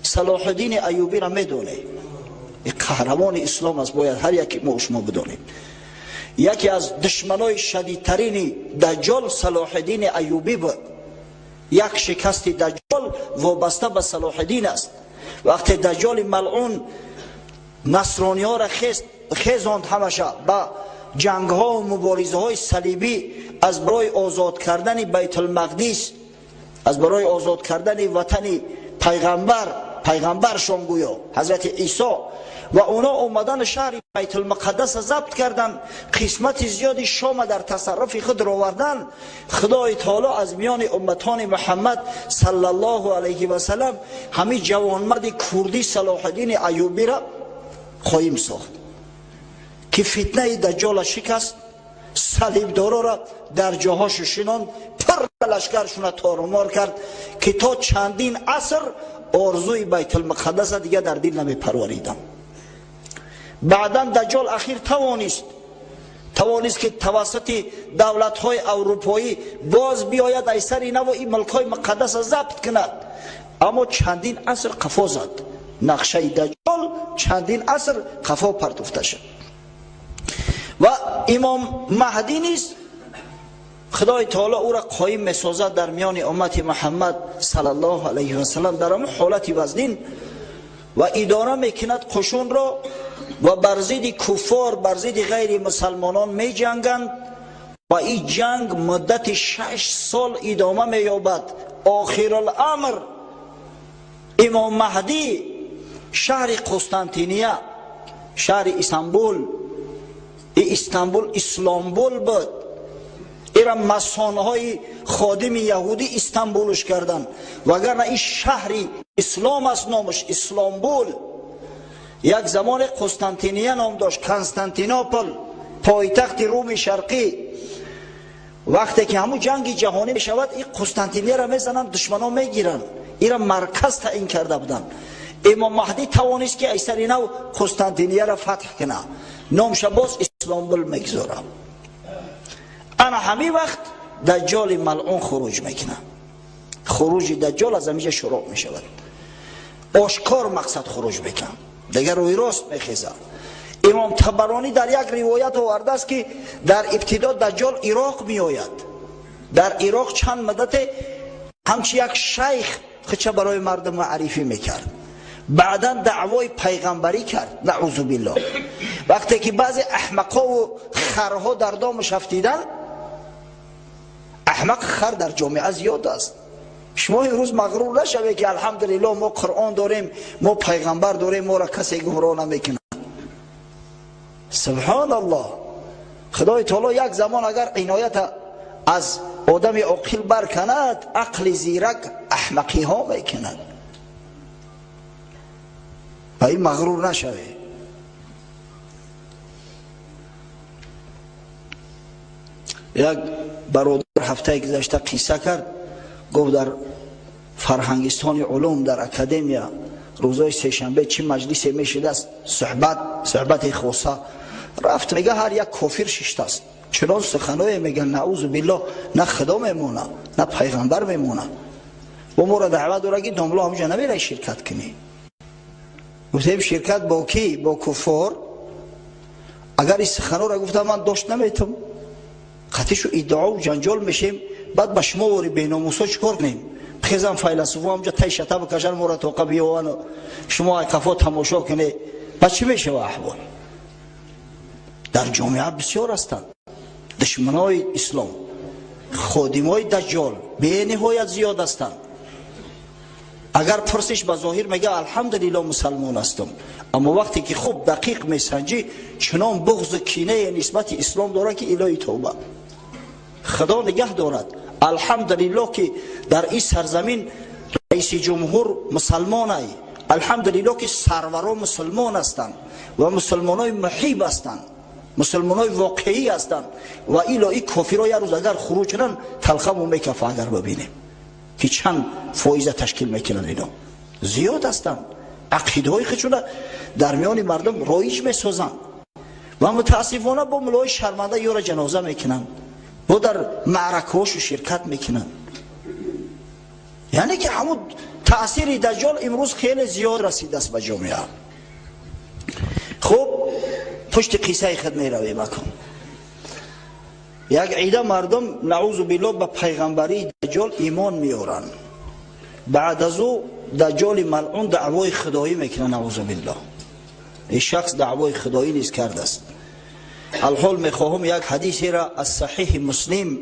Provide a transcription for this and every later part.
صلاح الدین ایوبی را میدونه، قهرمان اسلام است، باید هر یکی ما شما بدونیم. یکی از دشمنای شدیدترین دجال صلاح الدین ایوبی بود. یک شکست دجال وابسته به صلاح الدین است. وقتی دجال ملعون نصرانی ها را خیزاند همشه با جنگ ها و مبارزه های صلیبی از برای آزاد کردن بیت المقدس، از برای آزاد کردن وطن پیغمبرشان گویا حضرت عیسی، و اونا اومدن شهر بیت المقدس ضبط کردن، قسمت زیادی شام در تصرف خود را آوردن. خدای تعالی از میان امتان محمد صلی الله علیه و سلم همین جوانمرد کردی صلاح الدین ایوبی را خواهیم ساخت که فتنه دجال شکست، صلیبدارا را در جاهاش شناند، پر لشکرشون تارمار کرد که تا چندین عصر آرزوی بیت المقدس دیگه در دل نمی پروریدم. بعدا دجال اخیر توانست که توسط دولت های اروپایی باز بیاید ایسر اینو و این ملک های مقدس ضبط کند، اما چندین عصر قفا زد. نقشه دجال چندین عصر قفا پرتفته شد. و امام مهدی نیست خدای تعالی او را قایم میسازد در میان امت محمد صلی الله علیه و سلم در همون حالت وزنین و اداره میکند قشون را و بر ضد کفار، بر ضد غیر مسلمانان می جنگند و این جنگ مدت 6 سال ادامه مییابد. آخر الامر امام مهدی شهر قسطنطینیه، شهر استانبول اسلامبول بود، ایرا مسانهای خادم یهودی استانبولش کردن، وگرنه این شهر اسلام است، نامش اسلامبول. یک زمان قسطنطینیه نام داشت، کنستانتینوپل پایتخت روم شرقی. وقتی که همون جنگ جهانی می شود این قسطنطینیه را میزنن، دشمنان میگیرن، ایرا مرکز تعیین کرده بودن. امام مهدی توانست که ایسر اینو قسطنطینیه را فتح کنه، نامش باز اسلامبول میگذاره. انا همین وقت دجال ملعون خروج میکنه. خروج دجال از همینجا شروع می شود، آشکار مقصد خروج میکنه، دیگر روی راست میخیزه. امام طبرانی در یک روایت آورده است که در ابتدا دجال عراق می آید. در عراق چند مدت همچی یک شیخ خچه برای مردم معرفی میکرد، بعدا دعوای پیغمبری کرد، نعوذ بالله. وقتی که بعضی احمقا و خرها در دامش افتیدن، احمق خر در جامعه زیاد است. شما امروز مغرور نشوید که الحمدلله ما قرآن داریم، ما پیغمبر داریم، ما را کسی گمراه نمیکنه. سبحان الله. خدای تعالی یک زمان اگر عنایت از آدم عاقل برکند، عقل زیرک احمقی ها میکند. و این مغرور نشوید. یک برادر هفته گذشته قصه کرد، گفت در فرهنگستان علوم در اکادمیا روزای سه‌شنبه چی مجلسی میشد است، صحبت خاصه رفت، میگه هر یک کافر شیشته است. چنان سخنای میگن نعوذ بالله، نه خدا میمونه نه پیغمبر میمونه. و ما را دعوت داره که داملا همجا نمیره شرکت کنی. گفتیم شرکت با کی؟ با کفار. اگر این سخنا را گفتم من داشت نمیتم، قطعشو ادعا و جنجال میشیم، بعد به شما وری بیناموسا چکار کنیم؟ بخیزم فیلسوفا همجا تای شتا بکشن ما را توقع بیوانو شما کفا تماشا کنه، بعد چی میشه و احوال؟ در جامعه بسیار هستند دشمنای اسلام، خادمای دجال به نهایت زیاد هستند. اگر پرسش به ظاهر میگه الحمدلله مسلمان هستم، اما وقتی که خوب دقیق میسنجی چنان بغض و کینه نسبت اسلام داره که الهی توبه. خدا نگه دارد. الحمدلله که در این سرزمین رئیس جمهور مسلمان ای، الحمدلله که سروران مسلمان هستند و مسلمان های محیب هستند، مسلمان های واقعی هستند. و الهی کافرها یک روز اگر خروج کنن تلخمو میکفه. اگر ببینیم که چند فایزه تشکیل میکنن، اینا زیاد هستند، عقیده های خودشون در میان مردم رایج میسازن و متاسفانه با ملای شرمنده یا را جنازه میکنن و در معرکه هاشو شرکت میکنن. یعنی که همون تأثیر دجال امروز خیلی زیاد رسیده است به جامعه. خب پشت قصه خود می رویم اکنون. یک عیده مردم نعوذ بالله به پیغمبری دجال ایمان میارن، بعد از او دجال ملعون دعوای خدایی میکنه نعوذ بالله. این شخص دعوای خدایی نیز کرده است. الحال میخواهم یک حدیثی را از صحیح مسلم،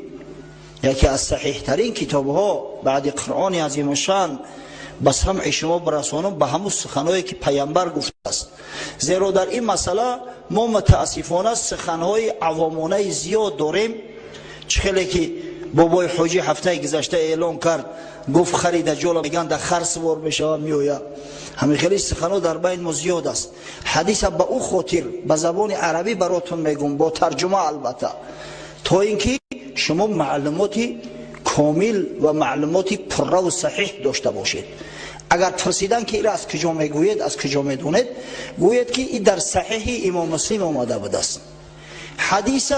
یکی از صحیح ترین کتاب ها بعد قرآن عظیم الشان، به سمع شما برسانم به همون سخنهایی که پیامبر گفته است. زیرا در این مسئله ما متاسفانه سخنهای عوامانه زیاد داریم. چخیلی که بابای حاجی هفته گذشته اعلان کرد، گفت خرید دجال میگن در خر سوار بشه میویا. همین خیلی سخنها در بین ما زیاد است. حدیث به او خاطر به زبان عربی براتون میگم، با ترجمه البته، تا اینکه شما معلوماتی کامل و معلوماتی پره و صحیح داشته باشید. اگر پرسیدن که این از کجا میگوید، از کجا میدونید، گوید که این در صحیح امام مسلم آمده بوده است. حدیث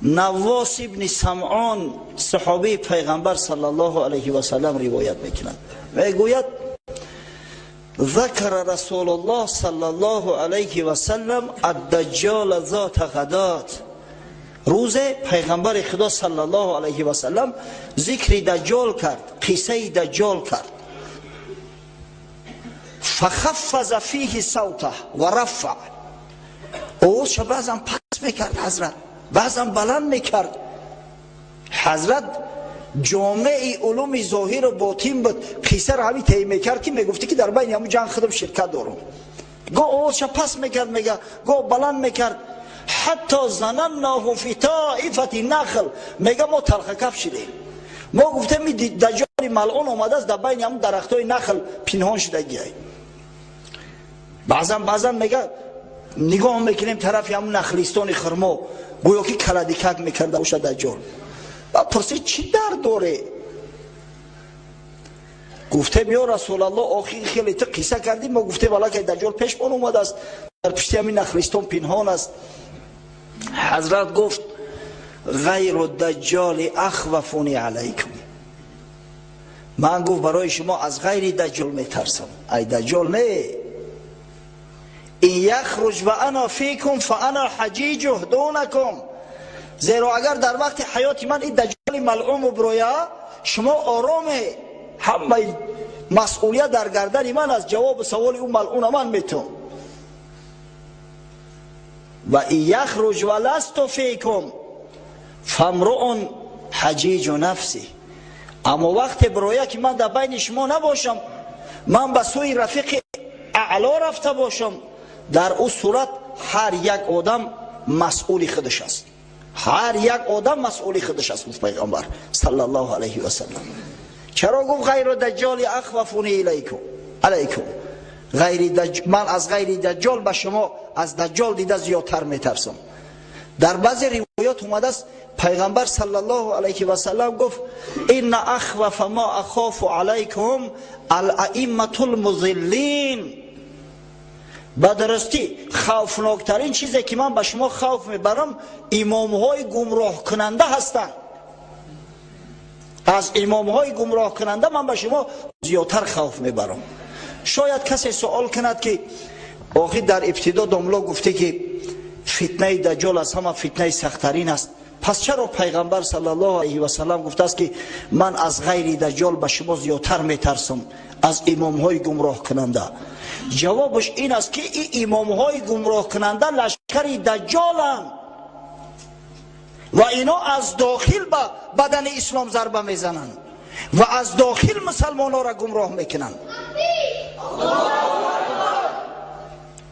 نواس ابن سمعان صحابی پیغمبر صلی الله علیه و سلم روایت میکنند. میگوید ذکر رسول الله صلی الله علیه و سلم الدجال ذات غدات. روز پیغمبر خدا صلی الله علیه و سلم ذکر دجال کرد، قصه دجال کرد. فخفض فیه صوته و رفع. اوش بعضم پس میکرد حضرت، بعضم بلند میکرد. حضرت جامعه علوم ظاهر و باطن بود. قصه را همی طی میکرد که میگفتی که در بین همون جنگ خودم شرکت دارم. گو اوش پس میکرد، میگه گو بلند میکرد. حتی ظنناه فی طائفه نخل، میگه ما تلخ کف شدیم، ما گفتیم دجال ملعون آمده است در بین همون درختای نخل پنهان شدگی. بعضا میگه نگاه میکنیم طرف همون نخلستان خرما، گویا که کلدیکک میکرده باشه دجال. بعد پرسید چی درد داره؟ گفته یا رسول الله آخی خیلی تو قصه کردیم، ما گفته والا که دجال پیش من اومده است، در پشت همین نخلستان پنهان است. حضرت گفت غیر الدجال اخوفونی علیکم. من گفت برای شما از غیر دجال میترسم، ای دجال نه. این یخرج و انا فیکم فانا حجیج دونکم. زیرا اگر در وقت حیات من این دجال ملعون و برویا، شما آرامه، همه مسئولیت در گردن من، از جواب سوال اون ملعون من میتون. و این یخرج و لست فیکم فامرؤ حجیج نفسی. اما وقت برویا که من در بین شما نباشم، من به سوی رفیق اعلا رفته باشم، در اون صورت هر یک آدم مسئول خودش است. هر یک آدم مسئول خودش است. گفت پیغمبر صلی الله علیه و سلم. چرا گفت غیر دجال اخوفونی علیکم؟ من از غیر دجال به شما از دجال دیده زیادتر میترسم. در بعضی روایات اومده است پیغمبر صلی الله علیه و سلم گفت ان اخوف ما اخاف علیکم الائمه المضلین. به درستی خوفناکترین چیزی که من به شما خوف میبرم امامهای گمراه کننده هستند. از امامهای گمراه کننده من به شما زیادتر خوف میبرم. شاید کسی سوال کند که آخی در ابتدا داملا گفته که فتنه دجال از همه فتنه سخت‌ترین است، پس چرا پیغمبر صلی الله علیه و سلم گفته است که من از غیر دجال به شما زیادتر میترسم از امامهای گمراه کننده؟ جوابش این است که این امامهای گمراه کننده لشکر دجالند و اینا از داخل به بدن اسلام ضربه میزنند و از داخل مسلمان ها را گمراه میکنند.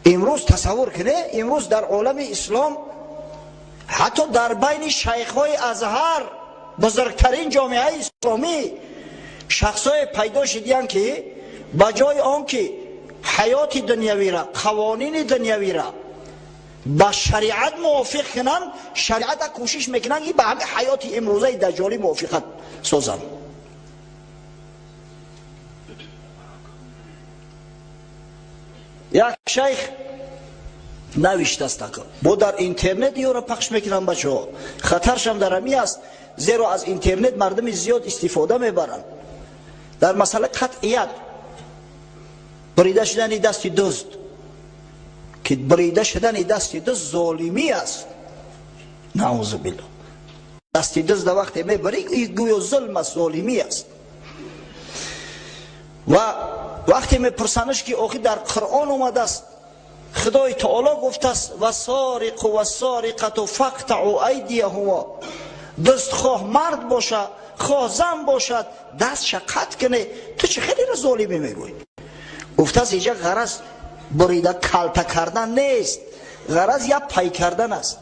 امروز تصور کنه، امروز در عالم اسلام حتی در بین شیخ های ازهر، بزرگترین جامعه اسلامی، شخص های پیدا شدیان که بجای آن که حیات دنیوی را، قوانین دنیوی را با شریعت موافق کنن، شریعت کوشش میکنن این به همه حیات امروزه دجالی موافقت سازن. یک شیخ نوشته است که با در اینترنت یا را پخش میکنن بچه ها، خطرش هم در همی است، زیرا از اینترنت مردم زیاد استفاده میبرن. در مسئله قطعیت بریده شدن دست دزد، که بریده شدن دست دزد ظالمی است، نعوذ بالله. دست دزد وقتی میبری گویا ظلم است، ظالمی است. و وقتی میپرسنش که آخه در قرآن اومده است خدای تعالی گفته است و سارق و سارقه فقطعوا ایدیهما، دزد خواه مرد باشه خواه زن باشد دستش قطع کنه، تو چه خیلی را ظالمی میگوی؟ گفته است اینجا غرض بریده کلپه کردن نیست، غرض یا پای کردن است،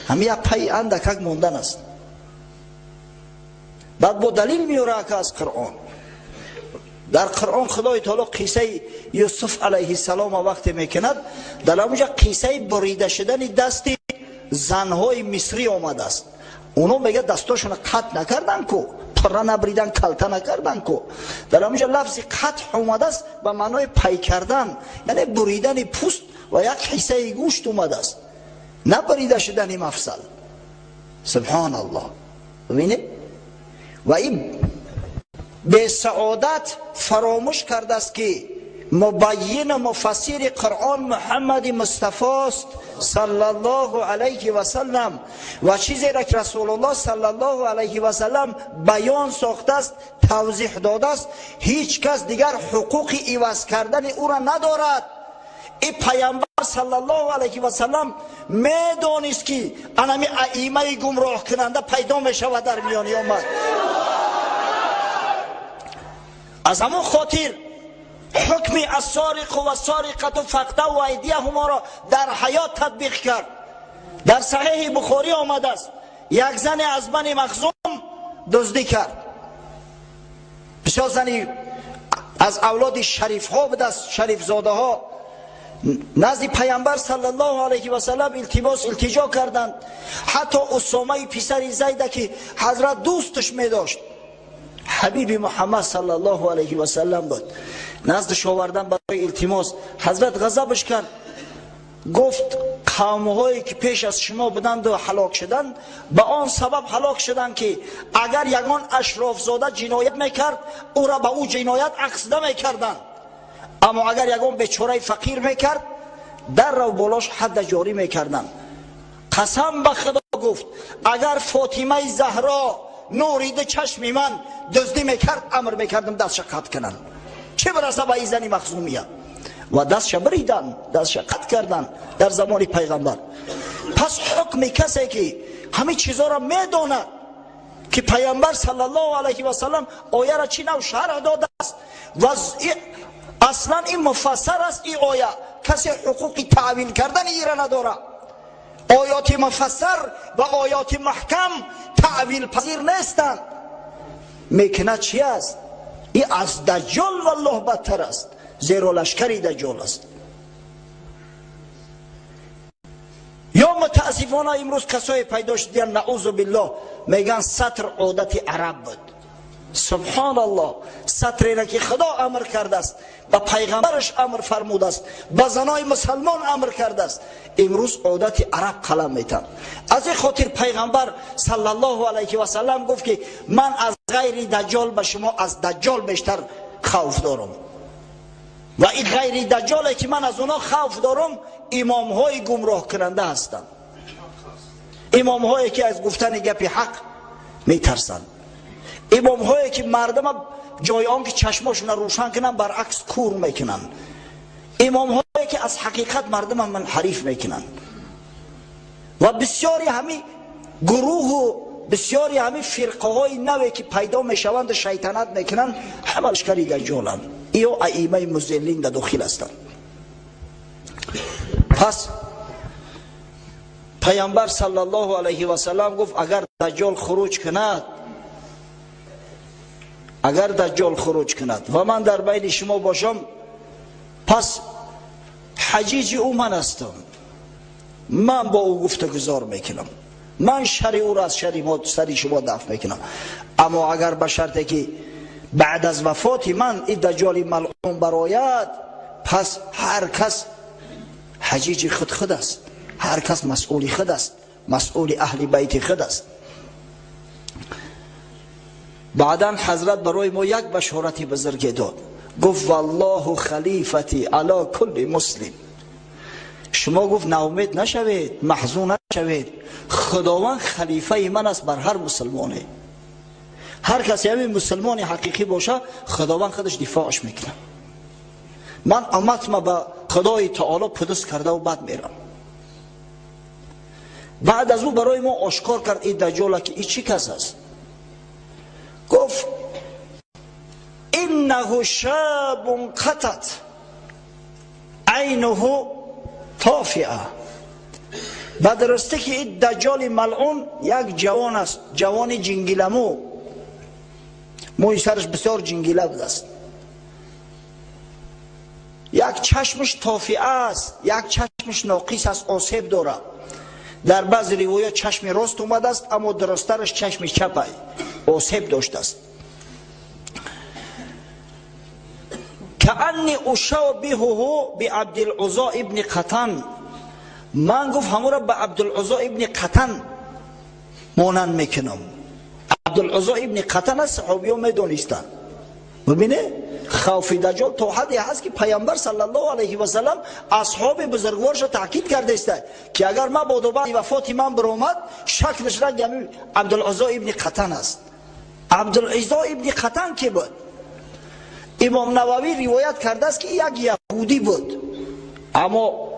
همین یا پای اندکک موندن است. بعد با دلیل میاره که از قرآن، در قرآن خدای تعالی قصه یوسف علیه السلام وقتی میکند در اونجا قصه بریده شدن دست زنهای مصری آمده است. اونو میگه دستاشون قطع نکردن کو، پره نبریدن، کلته نکردن کو. در اونجا لفظ قطع اومده است به معنای پای کردن، یعنی بریدن پوست و یک حصه گوشت اومده است، نه بریده شدن مفصل. سبحان الله. ببینید و این به سعادت فراموش کرده است که مبین و مفسر قرآن محمد مصطفی است صلی الله علیه و سلم، و چیزی را که رسول الله صلی الله علیه و سلم بیان ساخته است، توضیح داده است، هیچ کس دیگر حقوق عوض کردن او را ندارد. این پیامبر صلی الله علیه و سلم میدانست که انمی ائمه گمراه کننده پیدا می شود در میان امت. از همون خاطر حکم السارق و السارقه فقطعوا ایدیهما را در حیات تطبیق کرد. در صحیح بخاری آمده است یک زن از بنی مخزوم دزدی کرد، بسیار زنی از اولاد شریف ها بود، از شریف زاده ها، نزد پیامبر صلی الله علیه و سلم التجا کردند. حتی اسامه پسر زید که حضرت دوستش می داشت، حبیب محمد صلی الله علیه و سلم بود، نزدش آوردن برای التماس. حضرت غضبش کرد، گفت قوم‌هایی که پیش از شما بودند و هلاک شدند به آن سبب هلاک شدند که اگر یگان اشراف زاده جنایت میکرد او را به او جنایت عقیده میکردند، اما اگر یگان بیچاره فقیر میکرد در رو بالاش حد جاری میکردند. قسم به خدا گفت اگر فاطمه زهرا نورید چشم من دزدی میکرد امر میکردم دستش قطع کنن، چه برسه به این زنی مخزومیه. و دستش بریدن، دستش قطع کردن در زمان پیغمبر. پس حکم کسی که همه چیزا را میداند که پیامبر صلی الله علیه و سلم آیه را چی نو شرح داده است و اصلا این مفسر است. این آیه کسی حقوق تعویل کردن ای را نداره. آیات مفسر و آیات محکم تعویل پذیر نیستند. میکنه چی است؟ این از دجال والله بدتر است، زیرا لشکری دجال است. یا متاسفانه امروز کسای پیدا شدن نعوذ بالله میگن سطر عادت عرب بود. سبحان الله، سطری را که خدا امر کرده است، به پیغمبرش امر فرموده است، به زنای مسلمان امر کرده است، امروز عادت عرب قلم میتن. از این خاطر پیغمبر صلی الله علیه و سلم گفت که من از غیر دجال به شما از دجال بیشتر خوف دارم. و این غیر دجالی که من از اونا خوف دارم امام های گمراه کننده هستند، امام هایی که از گفتن گپ حق میترسند، امام هایی که مردم جای آن که چشماشون روشن کنن برعکس کور میکنن، امام هایی که از حقیقت مردم منحرف میکنن. و بسیاری همین گروه و بسیاری همین فرقه های نوی که پیدا میشوند شیطنت میکنن همه لشکری دجالند. ایو ائمه مضلین در داخل هستند. پس پیامبر صلی الله علیه و سلم گفت اگر دجال خروج کند، اگر دجال خروج کند و من در بین شما باشم، پس حجیج او من هستم، من با او گفتگوزار میکنم، من شر او را از سر شما دفع میکنم. اما اگر به شرطی که بعد از وفات من این دجال ملعون برآید، پس هر کس حجیج خود است، هر کس مسئول خود است، مسئول اهل بیت خود است. بعدا حضرت برای ما یک بشارتی بزرگ داد، گفت والله خلیفتی علی کل مسلم. شما گفت ناامید نشوید، محزون نشوید، خداوند خلیفه من است بر هر مسلمانه. هر کسی همین مسلمان حقیقی باشه خداوند خودش دفاعش میکنه. من امتم به خدای تعالی پدس کرده و بعد میرم. بعد از او برای ما آشکار کرد این دجال که این چی کس است. گفت انه شاب قطت عینه طافئه. بدرسته که این دجال ملعون یک جوان است، جوان جنگیلمو، موی سرش بسیار جنگیله بود است، یک چشمش طافئه است، یک چشمش ناقص است، آسیب داره. در بعض روایات چشم راست اومده است اما درسترش چشم چپ آسیب داشته است. کأنی اشابهه بعبدالعزی ابن قطن. من گفت همون را به عبدالعزی ابن قطن مانند میکنم. عبدالعزی ابن قطن از صحابی ها میدونستن. ببینه خوف دجال تا حدی هست که پیامبر صلی الله علیه و سلم اصحاب بزرگوارش تاکید کرده است که اگر ما بعد وفات من برآمد شکلش را گمی عبدالعزی ابن قطن است. عبدالعزی ابن قطن کی بود؟ امام نووی روایت کرده است که یک یهودی بود، اما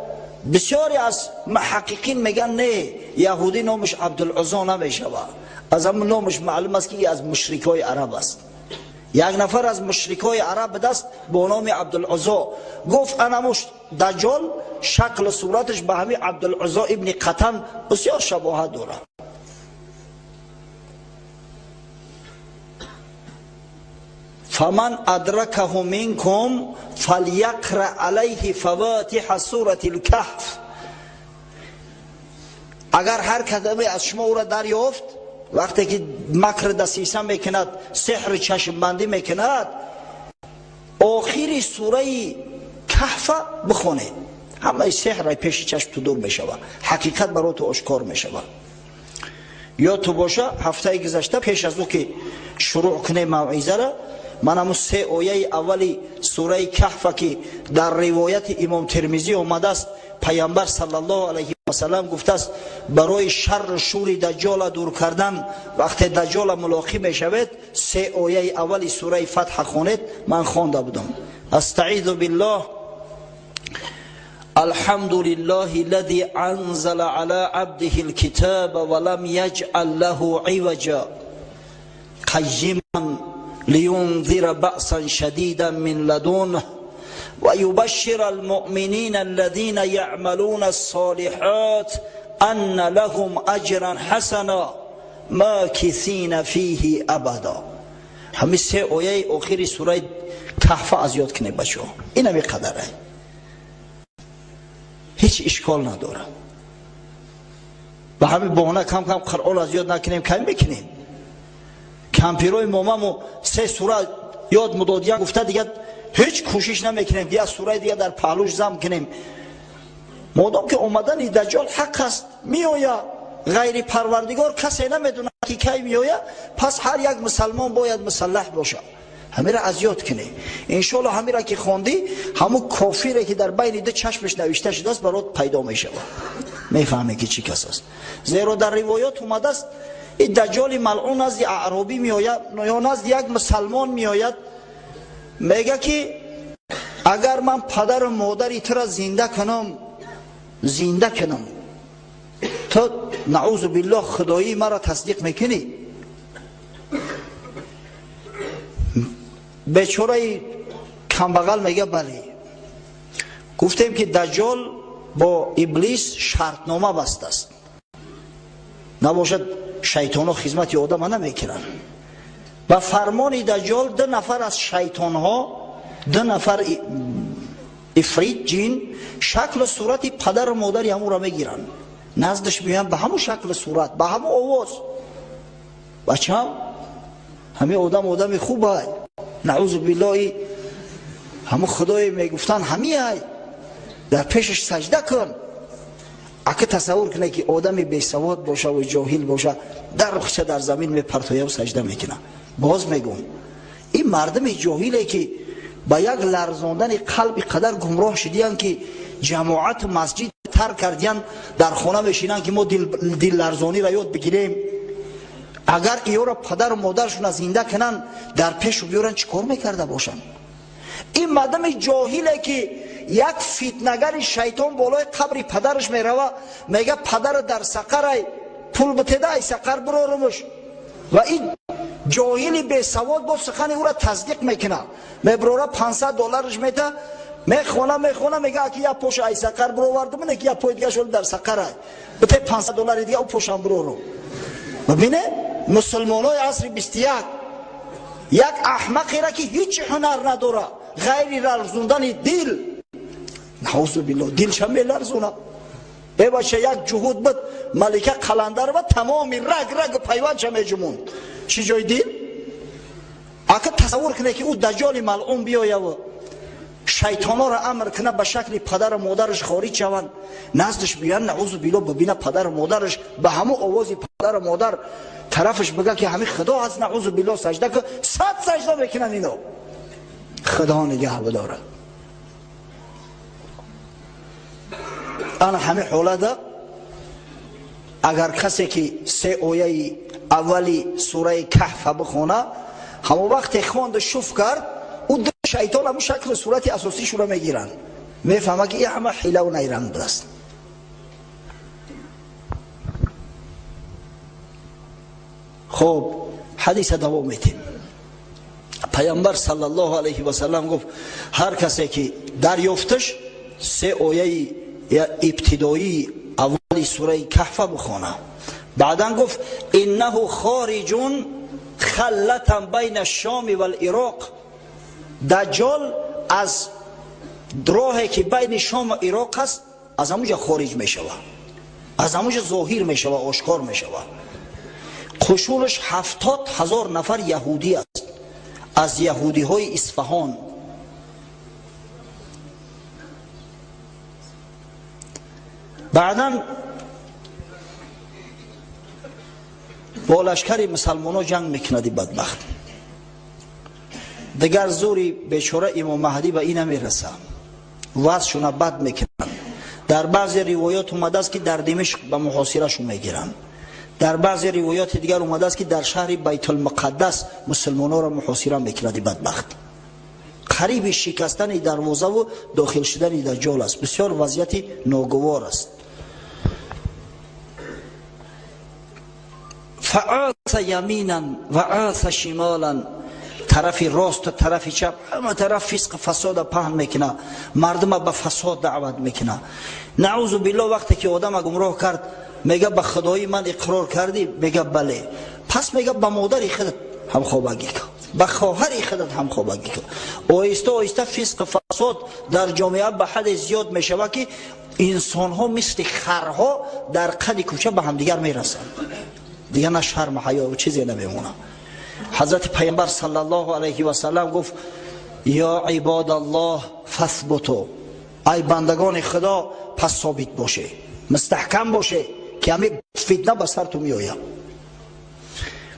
بسیاری از محققین میگن نه، یهودی نامش عبدالعزی نمیشود. از همون نامش معلوم است که از مشرکای عرب است. یک نفر از مشرکای عرب دست با نام عبدالعزی. گفت انموش دجال شکل صورتش به همین عبدالعزی ابن قطن بسیار شباهت داره. فمن ادرکه منکم فلیقرأ علیه فواتح سوره الکهف. اگر هر کدوم از شما او را دریافت، وقتی که مکر دسیسه میکند، سحر چشم بندی میکند، آخری سوره کهف بخونه، همه سحر پیش چشم تو دور میشود، حقیقت برای تو آشکار میشود. یا تو باشه هفته گذشته پیش از او که شروع کنه موعظه را، من همون 3 آیه اولی سوره کهف که در روایت امام ترمذی آمده است، پیامبر صلی الله علیه و سلم گفته است برای شر شور دجال دور کردن وقتی دجال ملاقات میشود 3 آیه اولی سوره فتح خوانید. من خوانده بودم. استعیذ بالله الحمد لله الذي انزل على عبده الكتاب ولم يجعل له عوجا قيما لينذر بأسا شديدا من لدنه ويبشر المؤمنين الذين يعملون الصالحات أن لهم أجرا حسنا ماكثين فيه أبدا. همین 3 آیه آخری سوره کهف از یاد کنید بچه ها. این همی قدره، هیچ اشکال نداره. به همین بهانه کم کم قرآن از یاد نکنیم کم میکنیم. کمپیروی مامامو 3 سوره یاد مدادیان گفته دیگه هیچ کوشش نمیکنیم دیگه سوره دیگه در پهلوش زم کنیم. مادام که اومدن دجال حق است میآید، غیر پروردگار کسی نمیدونه که کی میآید، پس هر یک مسلمان باید مسلح باشه. همین را از یاد کنی. انشالله همین را که خواندی همون کافری که در بین دو چشمش نوشته شده است برات پیدا میشه، میفهمی که چی کس است. زیرا در روایات اومده است این دجال ملعون از اعرابی میآید یا از یک مسلمان میآید، میگه که اگر من پدر و مادری تو را زنده کنم تو نعوذ بالله خدایی مرا تصدیق میکنی؟ بیچاره کمبغل میگه بله. گفتیم که دجال با ابلیس شرطنامه بسته است، نباشد شیطان ها خدمت آدم نمیکنن. و فرمان دجال 2 نفر از شیطان ها، 2 نفر افریت جین شکل و صورت پدر و مادری همون را میگیرن، نزدش میان به همون شکل صورت، به همون آواز. بچه همه آدم خوبه، نعوذ بالله همون خدای میگفتن همین در پیشش سجده کن. اگه تصور کنه که آدمی بی سواد باشه و جاهل باشه در رخصه در زمین میپرتویه و سجده میکنه. باز میگم این مردم جاهله که با یک لرزاندن قلب قدر گمراه شدیان که جماعت مسجد ترک کردیان، در خانه میشینن که ما دل لرزانی را یاد بگیریم. اگر ایو را پدر و مادرشون زنده کنن در پیش بیارن چیکار میکرده باشن؟ این مردم جاهله که یک فتنگر شیطان بالای قبر پدرش میروه میگه پدر در سقر پول بتیده ای سقر برارمش، و این جاهلی بی سواد با سخن او را تصدیق میکنه. میبراره $500 میده، میخونه میگه که یا پوش ای سقر برآورده منه که یا پوی دیگه شول در سقر ای بته $500 دیگه او پوشم برارم. ببینه مسلمان های عصر 21 یک احمقی را که هیچ هنر نداره غیر لرزوندن دل، نعوذ بالله دلش هم لرزونه. بباشه یک جهود بود ملکه قلندر و تمامی رگ پیوند میجموند چی جای دل؟ اگه تصور کنه که او دجال ملعون بیایه و شیطانا را امر کنه به شکل پدر و مادرش خارج شوند، نزدش بیان نعوذ بالله ببینه پدر و مادرش به همون آوازی پدر و مادر طرفش بگه که همین خدا هست، نعوذ بالله سجده که 100 سجده بکنن اینو. خدا نگه بداره. انا همه حالت اگر کسی که 3 آیه اولی سوره کهف بخونه همون وقت خواند شوف کرد او شیطان همون شکل صورت اساسی شو را میگیرن، میفهمه که این همه حیله و نیرنگ است. خب حدیث دوام میتیم. پیامبر صلی الله علیه و سلم گفت هر کسی که دریافتش 3 آیه ابتدایی اولی سوره کهف بخونه، بعدا گفت انه خارج خلتا بین الشام و العراق، دجال از راهی که بین شام و عراق است از همونجا خارج می شود، از همونجا ظاهر می شود، آشکار می شود. قشورش 70,000 نفر یهودی است از یهودی های اصفهان. بعدا با لشکر مسلمان ها جنگ میکندی بدبخت. دیگر زوری بیچاره امام مهدی به این نمیرسه، وضعشون بد میکنن. در بعضی روایات اومده است که در دمشق به محاصره شون میگیرن، در بعضی روایات دیگر اومده است که در شهر بیت المقدس مسلمانان را محاصره میکردی بدبخت. قریب شکستن دروازه و داخل شدن دجال است. بسیار وضعیت ناگوار است. فعاث یمینا و عاث شمالا، طرف راست و طرف چپ همه طرف فسق فساد پهن میکنه، مردم به فساد دعوت میکنه. نعوذ بالله وقتی که آدم گمراه کرد میگه به خدای من اقرار کردی؟ میگه بله. پس میگه به مادر خودت هم خوابگی کن، به خواهر خودت هم خوابگی کن. آهسته آهسته فسق فساد در جامعه به حد زیاد میشوه که انسان ها مثل خرها در قد کوچه به هم دیگر میرسن، دیگه نه شرم حیا و چیزی نمیمونه. حضرت پیامبر صلی الله علیه و سلم گفت یا عباد الله فثبتوا، ای بندگان خدا پس ثابت باشه، مستحکم باشه که همین فتنه به سر تو میآید.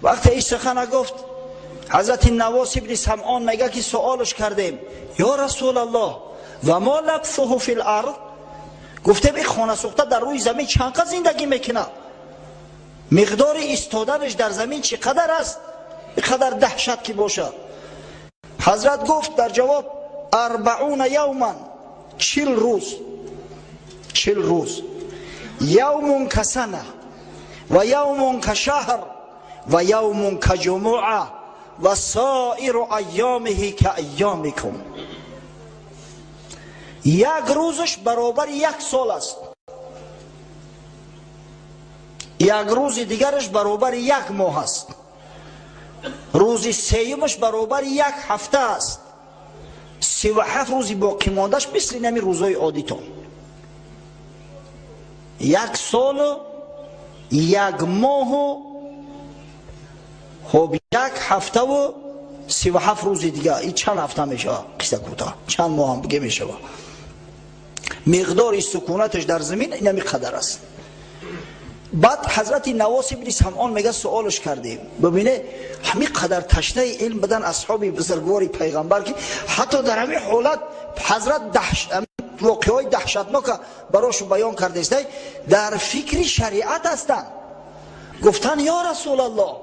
وقتی این سخن گفت حضرت نواس ابن سمعان میگه که سوالش کردیم یا رسول الله و ما لبثه فی الارض، گفته به خانه سوخته در روی زمین چند زندگی میکنه، مقدار ایستادنش در زمین چقدر است، بقدر دهشت که باشه. حضرت گفت در جواب 40 یوما، 40 روز، 40 روز، یوم کسنه و یوم کشهر و یوم کجمعه و سایر ایامه که ایامکم. یک روزش برابر 1 سال است، یک روز دیگرش برابر 1 ماه است، روز سیومش برابر 1 هفته است، 37 روزی باقی ماندهش مثل نمی روزهای عادیتون. 1 سال و 1 ماه و خب 1 هفته و 37 روز دیگه. این چند هفته میشه؟ قصه کوتاه. چند ماه هم بگه میشه. مقدار سکونتش در زمین این قدر است. بعد حضرت نواس ابن سمعان میگه سوالش کردیم ببینه همین قدر تشنه علم بدن اصحاب بزرگوار پیغمبر که حتی در همین حالت حضرت واقعای دهشتناک براش بیان کرده است در فکر شریعت هستند. گفتن یا رسول الله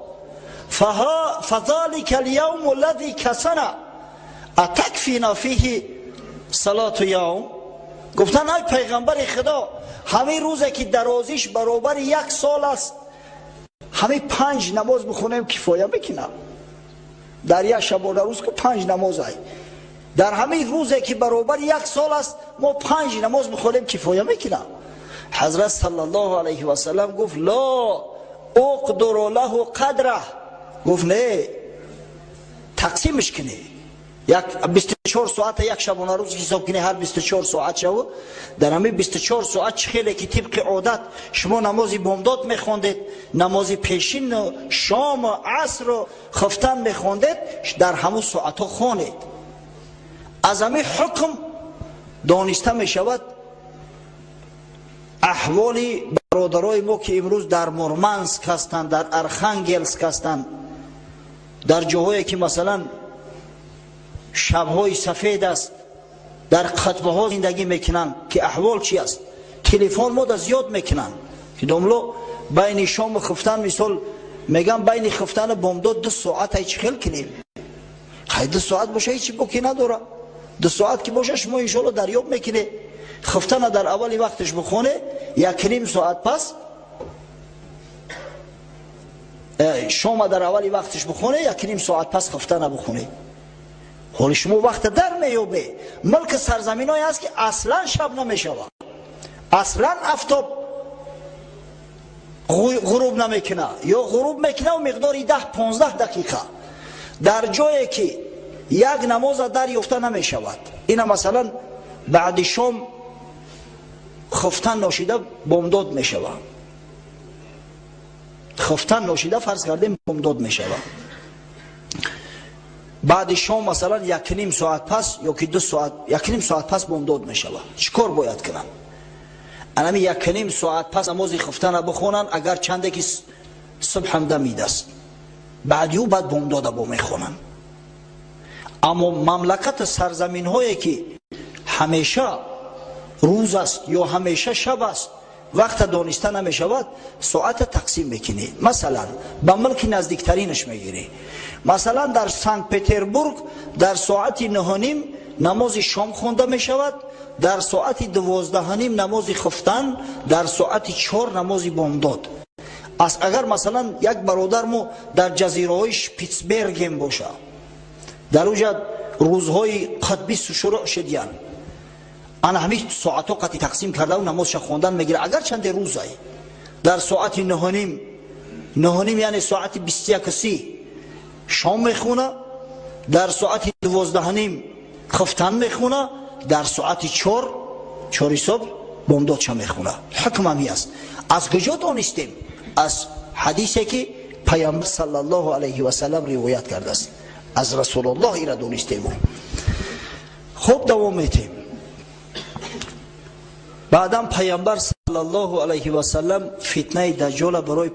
فذلك اليوم الذي كسنا اتكفينا فيه صلاه یوم. گفتن ای پیغمبر خدا همین روزی که درازیش برابر 1 سال است همین 5 نماز بخونیم کفایه میکنه؟ در یک شب و روز که 5 نماز ای در همین روزی که برابر 1 سال است ما 5 نماز بخونیم کفایه میکنه؟ حضرت صلی الله علیه و سلم گفت لا اقدر له قدره. گفت نه تقسیمش کنی، 24 ساعت یک شبانه روز حساب کنی، هر 24 ساعت شو در همین 24 ساعت خیلی که طبق عادت شما نماز بامداد میخوندید، نماز پیشین و شام و عصر و خفتن میخوندید، در همون ساعت ها خوانید. از همین حکم دانسته میشود احوالی برادرای ما که امروز در مورمنسک هستند، در ارخانگلسک هستند، در جاهایی که مثلا شبهای سفید است، در خطبه ها زندگی میکنن که احوال چی است؟ تلفن ما زیاد میکنن که دوملو بین شام و خفتن مثال میگم بین خفتن بامداد 2 ساعت هیچ خیل کنیم. خیلی 2 ساعت باشه هیچی بکی نداره، 2 ساعت که باشه شما انشاءالله دریاب میکنه. خفتن در اولی وقتش بخونه 1.5 ساعت پس شما در اولی وقتش بخونه 1.5 ساعت پس خفتن بخونه. حالا شما وقت در میوبه ملک سرزمین هایی هست که اصلا شب نمیشود، اصلا آفتاب غروب نمیکنه یا غروب میکنه و مقداری 10-15 دقیقه. در جایی که یک نماز دریافته نمیشود، اینا مثلا بعد شام خفتن نوشیده بامداد میشود، خفتن نوشیده فرض کردیم بامداد میشود، بعد شام مثلا 1.5 ساعت پس یا که 2 ساعت 1.5 ساعت پس بامداد میشود. چیکار باید کنن؟ انمی 1.5 ساعت پس نماز خفتن بخونن، اگر چنده که صبح هم دمید است بعد یو بعد بامداد با میخونن. اما مملکت سرزمین هایی که همیشه روز است یا همیشه شب است وقت دانسته نمیشود، ساعت تقسیم میکنی. مثلا به ملک نزدیکترینش میگیری، مثلا در سنت پتربورگ در ساعت 9:30 نماز شام خونده میشود، در ساعت 12:30 نماز خفتن، در ساعت 4 نماز بامداد. اگر مثلا یک برادر مو در جزیره های شپیتسبرگ هم باشه، در اونجا روزهای قطبی شروع شدیان، انا همین ساعت ها قطعی تقسیم کرده و نمازش خوندن میگیره. اگر چند روز ای در ساعت 9:30 یعنی ساعت 21:30 شام میخونه، در ساعت 12:30 خفتن میخونه، در ساعت 4 صبح بامدادش میخونه. حکم همی است. از کجا دانستیم؟ از حدیثی که پیامبر صلی الله علیه و سلم روایت کرده است، از رسول الله ایرا دانستیم. خوب دوام میتیم. بعدم پیامبر صلی الله علیه و سلم فتنه دجال برای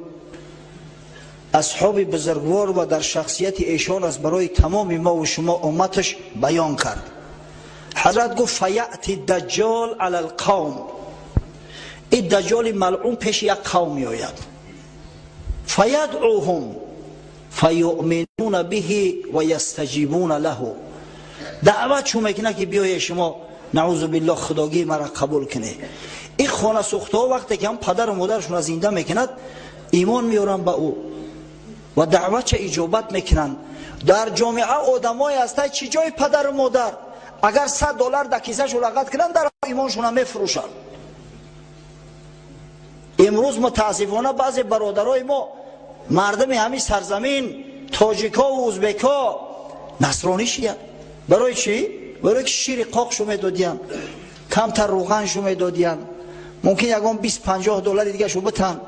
اصحاب بزرگوار و در شخصیت ایشان از برای تمام ما و شما امتش بیان کرد. حضرت گفت فیأتی دجال علی القوم، این دجال ملعون پیش یک قوم می آید، فیدعوهم فیؤمنون به و یستجیبون له، دعوت شما میکنه که بیای شما نعوذ بالله خداگی مرا قبول کنه. این خانه سوخته ها وقتی که هم پدر و مادرشون از زنده میکند ایمان میارن به او و دعوت چه اجابت میکنن. در جامعه آدمایی هستند چی جای پدر و مادر اگر $100 در کیسهشون لغت کنن در ایمانشون هم میفروشن. امروز متاسفانه بعضی برادرای ما مردم همین سرزمین تاجیکا و ازبکا نصرانی شیعه. برای چی؟ برای که شیر قاقشو میدادین، کمتر روغنشو میدادین، ممکن یکم $20-50 دیگه شو بتن.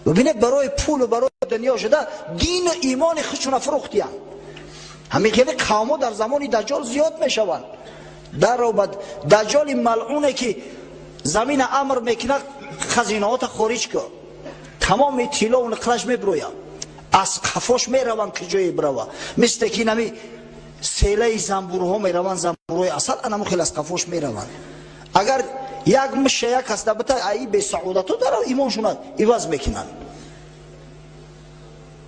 ببینه برای پول و برای دنیا شده دین و ایمان خودشون فروختین. همین خیلی قوما در زمان دجال زیاد میشوند. در رو بعد دجال ملعونه که زمین امر میکنه خزینه‌ات خارج کو، تمام طلا و نقلش میبروید، از قفاش میروند که جای بروا، مثل که نمی سیله زنبورها میروند، زنبورهای اصل انمو خیلی از قفاش میروند. اگر یک مشه یک هست بتا ای به سعودتو داره ایمانشون ایواز میکنن.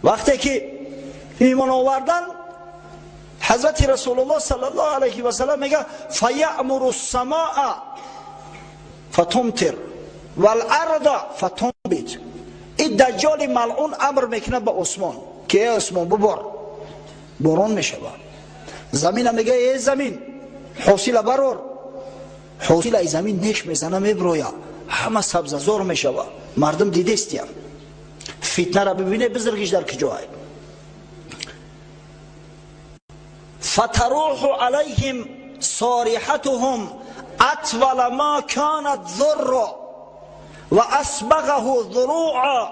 وقتی که ایمان آوردن حضرت رسول الله صلی الله علیه و سلم میگه فیأمر السماء فتمطر والارض فتنبت. این دجال ملعون امر میکنه به آسمان که ای آسمان ببار، باران میشه. زمین میگه ای زمین حاصل برار، حاصل ای زمین نیش میزنه میبرویا، همه سبززار میشه. مردم دیدستیم فتنه را ببینه بزرگش در کجای. فتروح علیهم صارحتهم اطول ما كانت ذرا و اسبغه ذروعا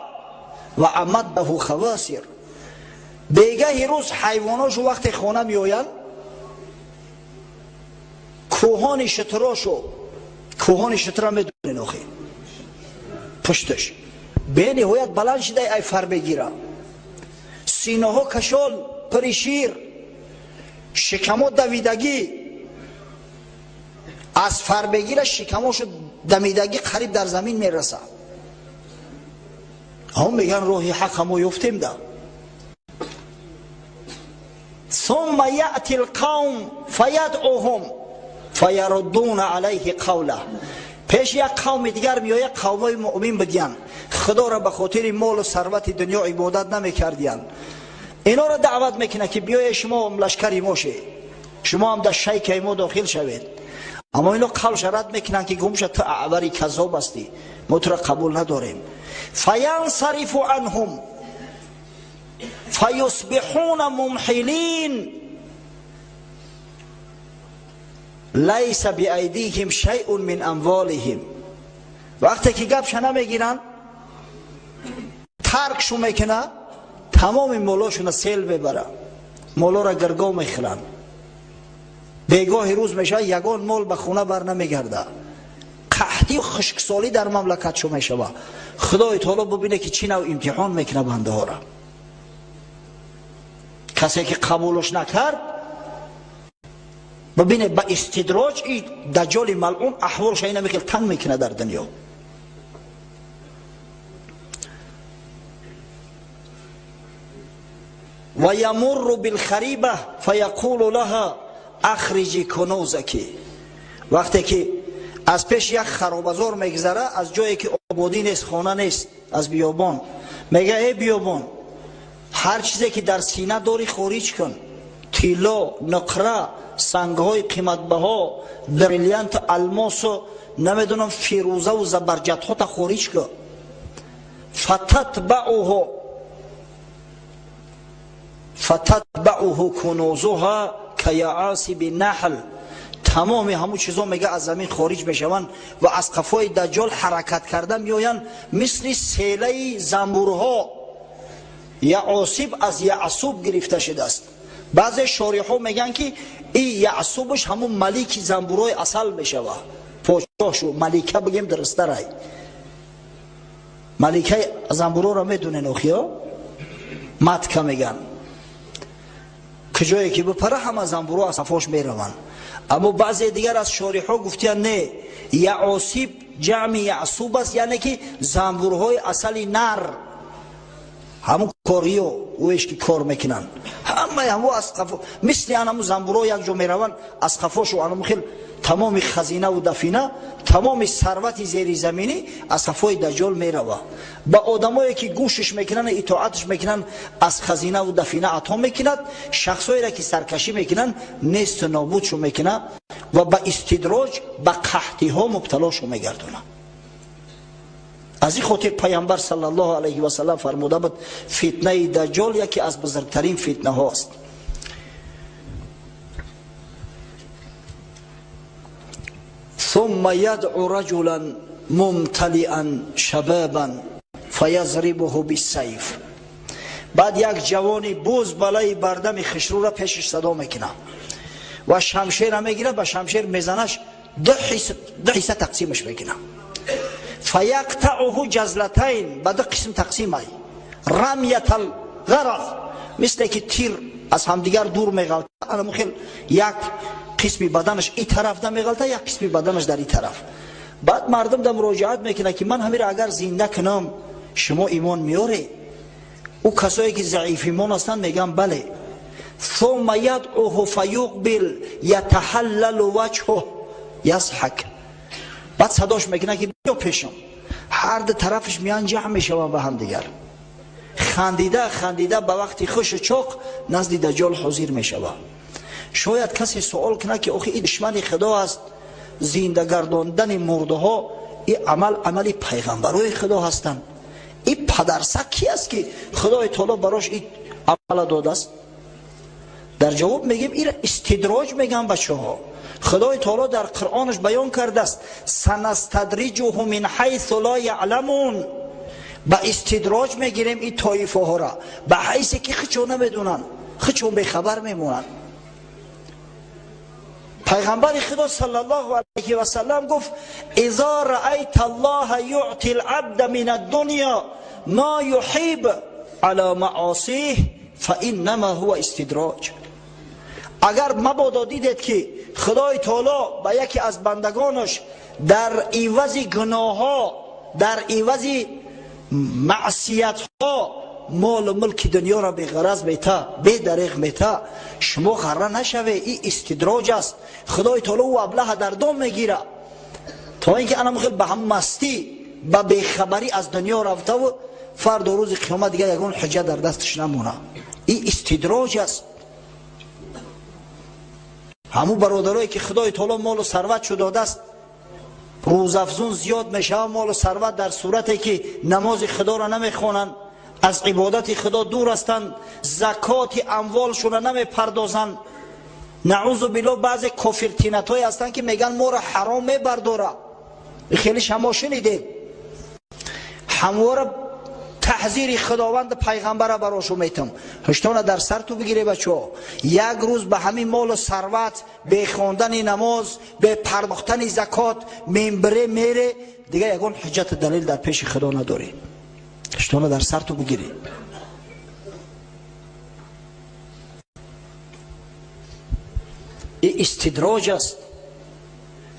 و امده خواسر. دیگه روز حیواناشو وقتی خانه میآیند کوهان شتراشو، کوهان شتر میدونین آخه پشتش به نهایت بلند شده ای فر بگیره، سینه ها کشال پریشیر، شکمو دویدگی، از فر بگیره شکماشو دمیدگی قریب در زمین میرسه. هم میگن روحی حق همو یفتیم ده. ثم یأتی القوم فیدعوهم فیردون علیه قوله. پیش یک قوم دیگر میآید، قومای مؤمن بگن خدا را به خاطر مال و ثروت دنیا عبادت نمیکردین، اینا را دعوت میکنه که بیای شما لشکری ما شه، شما هم در شیک ما داخل شوید. اما اینا قول شرط میکنن که گمشه تو اعوری کذاب هستی، ما تو را قبول نداریم. فینصرف عنهم فیصبحون ممحلین لیس بایدیهم شیء من اموالهم. وقتی که گپش نمیگیرن ترکشو میکنه، تمام مالاشون سیل ببره، مالا را گرگا میخورن، بیگاه روز میشه یگان مال به خونه بر نمیگرده، قحطی و خشکسالی در مملکت شو میشه. خدای تعالی ببینه که چی نوع امتحان میکنه بنده ها را. کسی که قبولش نکرد ببینه با استدراج این دجال ملعون احوالش اینه میخیل تنگ میکنه در دنیا. و یمر بالخریبه فیقول لها اخرجی کنوزک. وقتی که از پیش یک خرابزار میگذره، از جایی که آبادی نیست، خانه نیست، از بیابان، میگه ای بیابان هر چیزی که در سینه داری خارج کن، طلا، نقره، سنگهای قیمتبها، بریلیانت، الماس و نمیدونم فیروزه و زبرجد ها تا خارج کن. فتتبعه کنوزها کیعاصب نحل. تمام همون چیزا میگه از زمین خارج میشوند و از قفای دجال حرکت کرده میآیند مثل سیله زنبورها. یعاصب از یعصوب گرفته شده است. بعضی شارح ها میگن که این یعصوبش همون ملیک زنبورهای اصل میشوه، پادشاهشو ملیکه بگیم درسته رای. ملیکه زنبورها را میدونین اخیا متکه میگن که جایی که بپره همه زنبورها از صفاش میروند. اما بعضی دیگر از شارح ها گفتن نه، یعاصب جمع یعصوب است، یعنی که زنبورهای اصلی نر، همون کاریو اویش که کار میکنن همه از قفا مثل همون زنبورها یک جا میروند، از قفاش و همون خیل تمام خزینه و دفینه، تمام ثروت زیر زمینی از قفای دجال میروه. با آدمایی که گوشش میکنن، اطاعتش میکنن، از خزینه و دفینه عطا میکنند. شخصایی را که سرکشی میکنن نیست و نابود شو میکنه و با استدراج با قحطی ها مبتلا شو میگردونه. از این خاطر پیامبر صلی الله علیه و سلم فرموده بود فتنه دجال یکی از بزرگترین فتنه هاست. ثم يدعو رجلا ممتلئا شبابا فيضربه بالسيف. بعد یک جوانی بوز بالای بردم خشرو را پیشش صدا میکنه و شمشیر را میگیره، با شمشیر میزنش، 2 حصه تقسیمش میکنه. فیقطعه جزلتین، به دو قسم تقسیم ای. رمیت الغرض، مثل که تیر از همدیگر دور میغلطه، اما خیلی یک قسمی بدنش این طرف نمیغلطه، یک قسمی بدنش در این طرف. بعد مردم در مراجعت میکنه که من همین اگر زنده کنم شما ایمان میاره؟ او کسایی که ضعیف ایمان هستند میگن بله. ثم یدعوه فیقبل یتحلل وجهه یضحک، بعد صداش میکنه که بیا پیشم، هر دو طرفش میان جمع میشوند به هم دیگر، خندیده خندیده به وقتی خوش و چاق نزد دجال حاضر میشود. شاید کسی سوال کنه که آخه این دشمن خدا است، زنده گرداندن مرده ها این عمل پیغمبرای خدا هستند، این پدرسک کی است که خدای تعالی براش این عمل داده است؟ در جواب میگیم این استدراج میگن بچه ها. خدای تعالی در قرآنش بیان کرده است سنستدرجهم من حیث لا یعلمون، با استدراج میگیریم این طایفه ها را به حیثی که خچون نمیدونن، خچون به خبر میمونن. پیغمبر خدا صلی الله علیه و سلم گفت اذا رأیت الله یعطی العبد من الدنیا ما یحب علی معاصیه فانما هو استدراج. اگر مبادا دیدید که خدای تعالی به یکی از بندگانش در عوض گناه ها، در عوض معصیت ها مال و ملک دنیا را به غرض میته، به دریغ میته، شما غره نشوه، این استدراج است. خدای تعالی و ابله در دام میگیره تا اینکه انا مخیل به هم مستی به بیخبری از دنیا رفته و فرد و روز قیامت دیگه یکون حجه در دستش نمونه. این استدراج است. همون برادرایی که خدای تعالی مال و ثروت شو داده است، روزافزون زیاد میشه مال و ثروت، در صورتی که نماز خدا را نمیخوانند، از عبادت خدا دور هستند، زکات اموالشون نمیپردازند. نعوذ بالله بعضی کافرتینتایی هستند که میگن ما را حرام میبرداره. خیلی شما شنیدید همواره تحذیر خداوند پیغمبر براشو میتم، هشتانه در سر تو بگیره بچه. یک روز به همین مال و ثروت به خواندن نماز، به پرداختن زکات منبره میره دیگه، یکون حجت دلیل در پیش خدا نداری. هشتانه در سر تو بگیری. این استدراج است.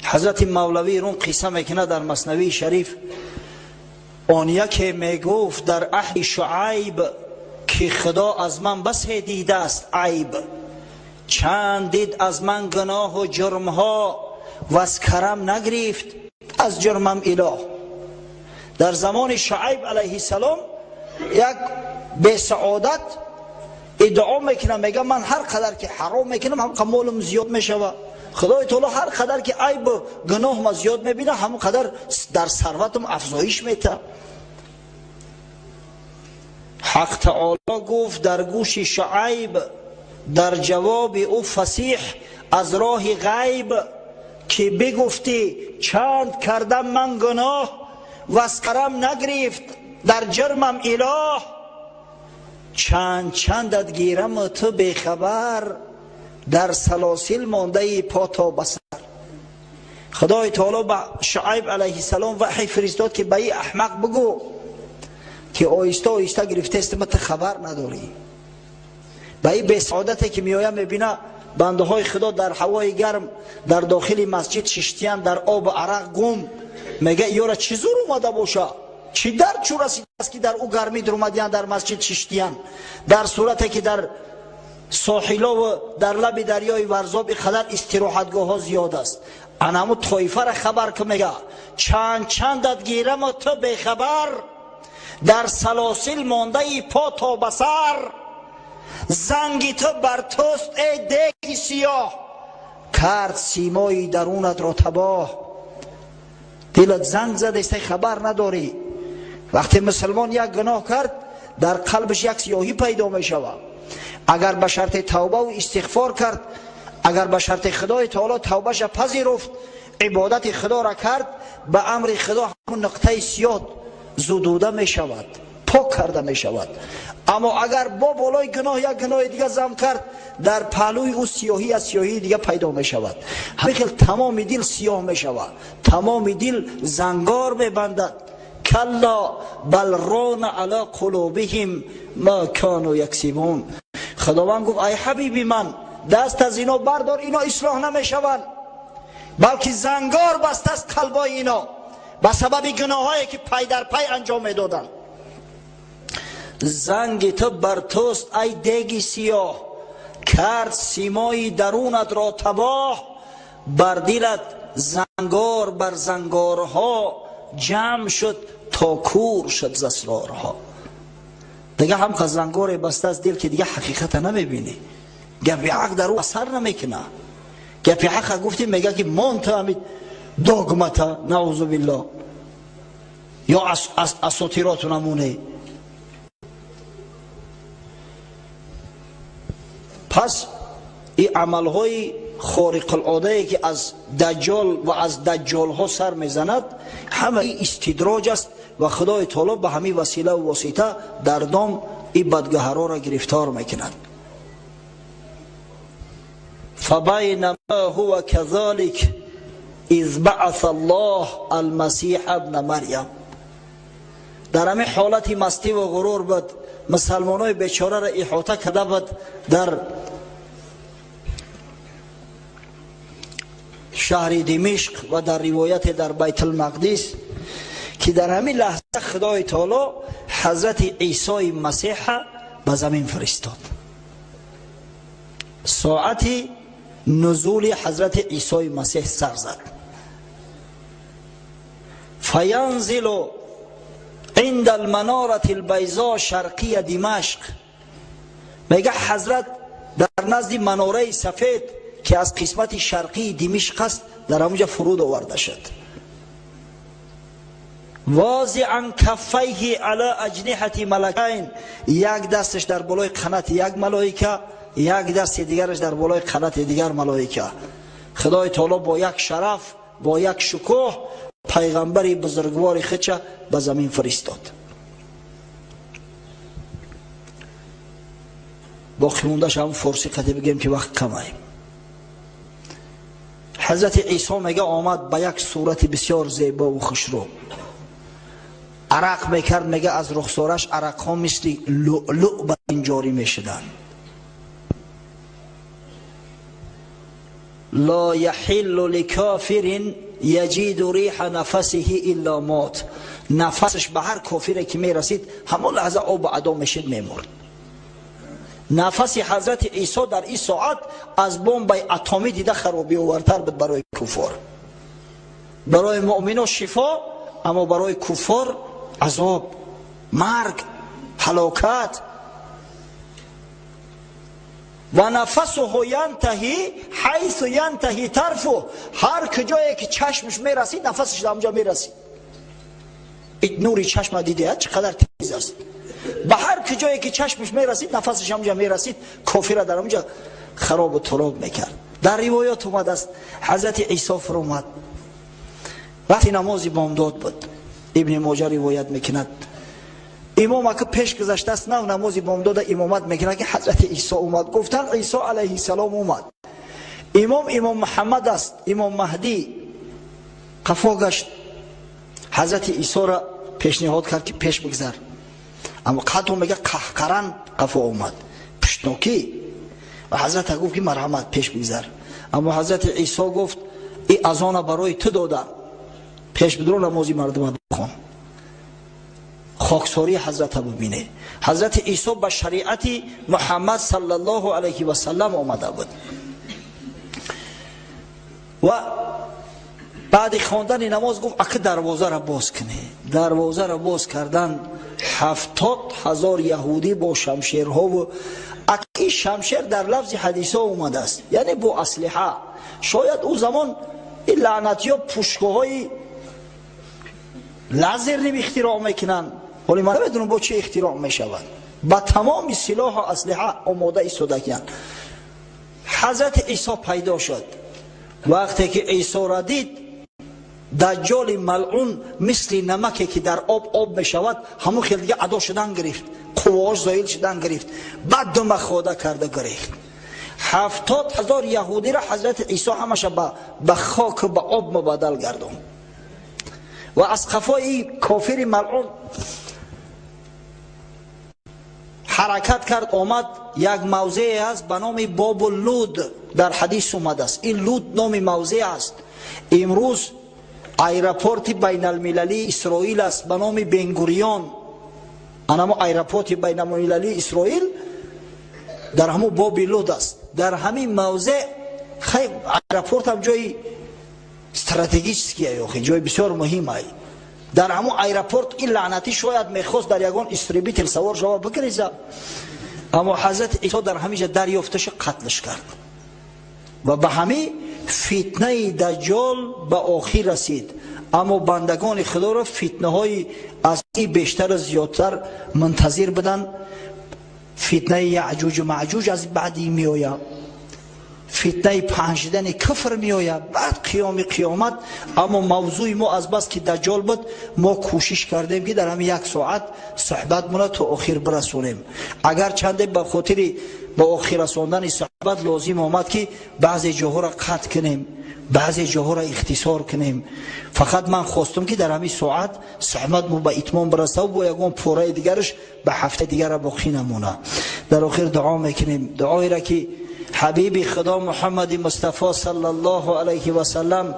حضرت مولوی رون قصه میکنه در مثنوی شریف، آن یکی میگفت در عهد شعیب که خدا از من بس دیده است عیب، چند دید از من گناه و جرم ها و از کرم نگرفت از جرمم اله. در زمان شعیب علیه السلام یک به سعادت ادعا میکنه، میگه من هر قدر که حرام میکنم هم مالم زیاد میشوه. خدای تعالی هر قدر که عیب و گناه ما زیاد میبینه همون قدر در ثروتم افزایش میده. حق تعالی گفت در گوش شعیب در جواب او فصیح از راه غیب که بگفتی چند کردم من گناه و از کرم نگرفت در جرمم اله، چندت گیرم تو بیخبر در سلاسل مانده پا تا بسر. خدای تعالی به شعیب علیه السلام وحی فرستاد که به این احمق بگو که آیسته آیسته گرفته است مت خبر نداری. به این بسعادتی که میآید میبینه بنده های خدا در هوای گرم در داخل مسجد ششتیان در آب عرق گم، میگه یارا چی زور اومده باشه، چی در چو رسیده است که در او گرمی در اومدیان در مسجد ششتیان، در صورتی که در ساحلا و در لب دریای ورزاب خلال استراحتگاه ها زیاد است. انامو طایفه را خبر که میگه چندت گیرم تو بخبر در سلاسل مانده پا تا بسر، زنگی تو بر توست ای دیگ سیاه کرد سیمای درونت را تباه. دلت زنگ زده است خبر نداری. وقتی مسلمان یک گناه کرد در قلبش یک سیاهی پیدا می شود. اگر به شرط توبه و استغفار کرد، اگر به شرط خدای تعالی توبهش پذیرفت، عبادت خدا را کرد، به امر خدا همون نقطه سیاه زدوده می شود، پاک کرده می شود. اما اگر با بالای گناه یک گناه دیگه زم کرد، در پهلوی او سیاهی از سیاهی دیگه پیدا می شود. همین تمام دل سیاه می شود، تمام دل زنگار می بندد. کلا بل ران علی قلوبهم ما کانوا یکسبون. خداوند گفت ای حبیبی من، دست از اینا بردار، اینا اصلاح نمی شوند، بلکه زنگار بسته است قلبای اینا به سبب گناهایی که پی در پی انجام میدادند. زنگ تو بر توست ای دیگ سیاه، کرد سیمای درونت را تباه. بر دلت زنگار بر زنگارها، جمع شد تا کور شد ز اسرارها. دیگه هم که زنگار بسته از دل که دیگه حقیقت نمیبینی، گپی حق در او اثر نمیکنه. گپی حق گفتیم میگه که منتهمید دوگمتا نعوذ بالله یا اساطیرات نمونه. پس این عملهای خارق العاده که از دجال و از دجال ها سر میزند، همه این استدراج است و خدای تعالی به همین وسیله و واسطه در دام این بدگهرها را گرفتار میکند. فبینما هو كذلك اذ بعث الله المسیح ابن مریم. در همین حالت مستی و غرور بود، مسلمانای بیچاره را احاطه کرده بود در شهر دمشق و در روایت در بیت المقدس، که در همین لحظه خدای تعالی حضرت عیسی مسیح به زمین فرستاد. ساعت نزول حضرت عیسی مسیح سر زد. فینزل عند المناره البیضاء شرقی دمشق. میگه حضرت در نزد مناره سفید که از قسمت شرقی دمشق است در اونجا فرود آورده شد. واضعا کفیه علی اجنحه ملکین. یک دستش در بالای قنات یک ملائکه، یک دست دیگرش در بالای قنات دیگر ملائکه. خدای تعالی با یک شرف، با یک شکوه پیغمبری بزرگوار خودش به زمین فرستاد. باقی موندهش هم فارسی قطعی بگیم که وقت کمه. حضرت عیسی میگه آمد به یک صورت بسیار زیبا و خوشرو. عرق میکرد، میگه از رخسارش عرق ها مثل لؤلؤ به این جاری میشدن. لا یحل لکافر یجید ریح نفسه الا مات. نفسش به هر کافری که میرسید همون لحظه آب و عدا میشد، میمرد. نفس حضرت عیسی در این ساعت از بمب اتمی دیده خرابی آورتر بود برای کفار. برای مؤمنان شفا، اما برای کفار عذاب، مرگ، هلاکت. و نفسه ینتهی حیث ینتهی طرفه. هر کجایی که چشمش میرسید نفسش در اونجا میرسید. نوری چشم دیده چقدر تیز است. به هر کجایی که چشمش میرسید نفسش اونجا میرسید. کافر در اونجا خراب و تراب میکرد. در روایات اومده است حضرت عیسی فرمود وقتی نمازی بامداد بود، ابن ماجه روایت میکند، امام که پیش گذشته است نه نمازی بامداد امامت میکنه که حضرت عیسی اومد. گفتن عیسی علیه السلام اومد. امام محمد است، امام مهدی. قفا گشت، حضرت عیسی را پیشنهاد کرد که پیش بگذر، اما قدم میگه قهقرن قفا اومد، پشتناکی. و حضرت گفت که مرحمت پیش بگذر، اما حضرت عیسی گفت این اذان برای تو دادم، پیش بدرو نمازی مردم بخون. خاکساری حضرت ببینه. حضرت عیسی به شریعت محمد صلی الله علیه و سلم آمده بود. و بعد خواندن نماز گفت اگه دروازه را باز کنه. دروازه را باز کردن 70,000 یهودی با شمشیرها و این شمشیر در لفظ حدیث ها اومده است، یعنی با اسلحه. شاید او زمان این لعنتی ها پوشکوهای لازر نمی اختراع میکنن، ولی من بدونم با چه اختراع میشود. با تمام سلاح و اسلحه آماده ایستادگیان. حضرت عیسی پیدا شد. وقتی که عیسی را دید دجال ملعون مثل نمکی که در آب میشود همون خیلی دیگه ادا شدن گرفت، قواش زایل شدن گرفت، بعد دم خوده کرده گریخت. 70,000 یهودی را حضرت عیسی همش به خاک و به آب مبادل گردون و از قفای کافر ملعون حرکت کرد. آمد یک موضعی است به نام باب لود، در حدیث اومده است. این لود نام موضع است. امروز ایرپورت بین المللی اسرائیل است به نام بنگوریون. انما ایرپورت بین المللی اسرائیل در همون باب لود است. در همین موضع خیلی ایرپورت هم جای استراتژیکیه، جای بسیار مهم است. در همون ایرپورت این لعنتی شاید میخواست در یگان استریبیتل سوار شود بگریزه، اما حضرت عیسی در همینجا دریافتش قتلش کرد و به همین فتنه دجال به آخر رسید. اما بندگان خدا را فتنه های از این بیشتر و زیادتر منتظر بدن. فتنه یعجوج و معجوج از بعدی می آید، فتنه پنجیدن کفر می آید، بعد قیامت. اما موضوع ما از بس که دجال بود ما کوشش کردیم که در همین 1 ساعت صحبت مونه تا آخر برسونیم. اگر چنده به خاطر با آخر رساندن صحبت لازم آمد که بعضی جاها را قطع کنیم، بعضی جاها را اختصار کنیم. فقط من خواستم که در همین ساعت صحبت مو به اتمام برسه و با یگان پوره دیگرش به هفته دیگر را باقی نمونه. در آخر دعا میکنیم، دعایی را که حبیب خدا محمد مصطفی صلی الله علیه و سلم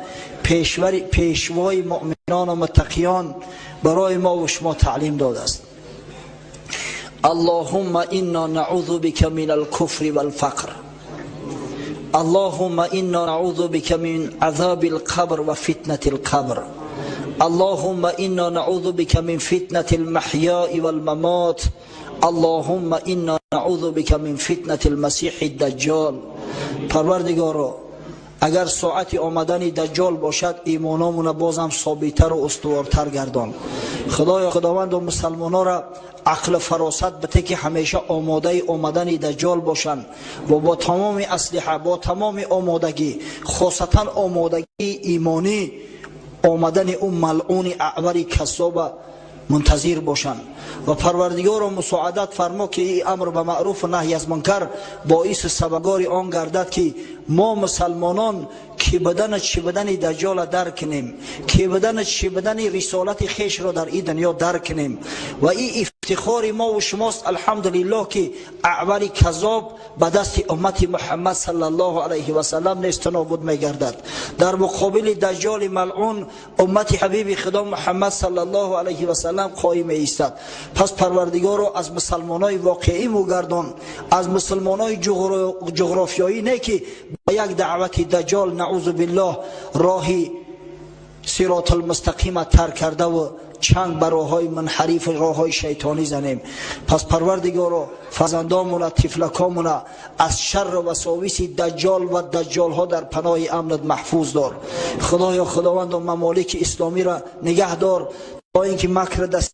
پیشوای مؤمنان و متقیان برای ما و شما تعلیم داده است. اللهم انا نعوذ بك من الكفر والفقر، اللهم انا نعوذ بك من عذاب القبر وفتنة القبر، اللهم انا نعوذ بك من فتنة المحيا والممات، اللهم انا نعوذ بك من فتنة المسيح الدجال. پروردگارا اگر ساعت آمدن دجال باشد ایمانامون بازم ثابت‌تر و استوارتر گردان. خدایا خداوند و مسلمانان را عقل فراست بده که همیشه آماده آمدن دجال باشند و با تمام اسلحه، با تمام آمادگی، خاصتا آمادگی ایمانی، آمدن اون ملعون اعور کذاب منتظر باشند. و پروردگار را مساعدت فرما که این امر به معروف و نهی از منکر باعث سببگار آن گردد که ما مسلمانان که بدن چه بدن دجال درک کنیم، که بدن چه بدن رسالت خیش را در این دنیا درک کنیم. و این افتخار ما و شماست الحمدلله که اعور کذاب به دست امت محمد صلی الله علیه و سلم نیست نابود میگردد. در مقابل دجال ملعون امت حبیب خدا محمد صلی الله علیه و سلم قائم ایستد. پس پروردگار را از مسلمانای واقعی مگردان، از مسلمانای جغرافیایی نه که با یک دعوت دجال نعوذ بالله راهی صراط المستقیم ترک کرده و چند براهای منحریف راههای شیطانی زنیم. پس پروردگارا فرزندامون و طفلکامون از شر و وساوس دجال و دجال ها در پناه امنت محفوظ دار. خدایا خداوند و ممالک اسلامی را نگه دار تا اینکه مکر دست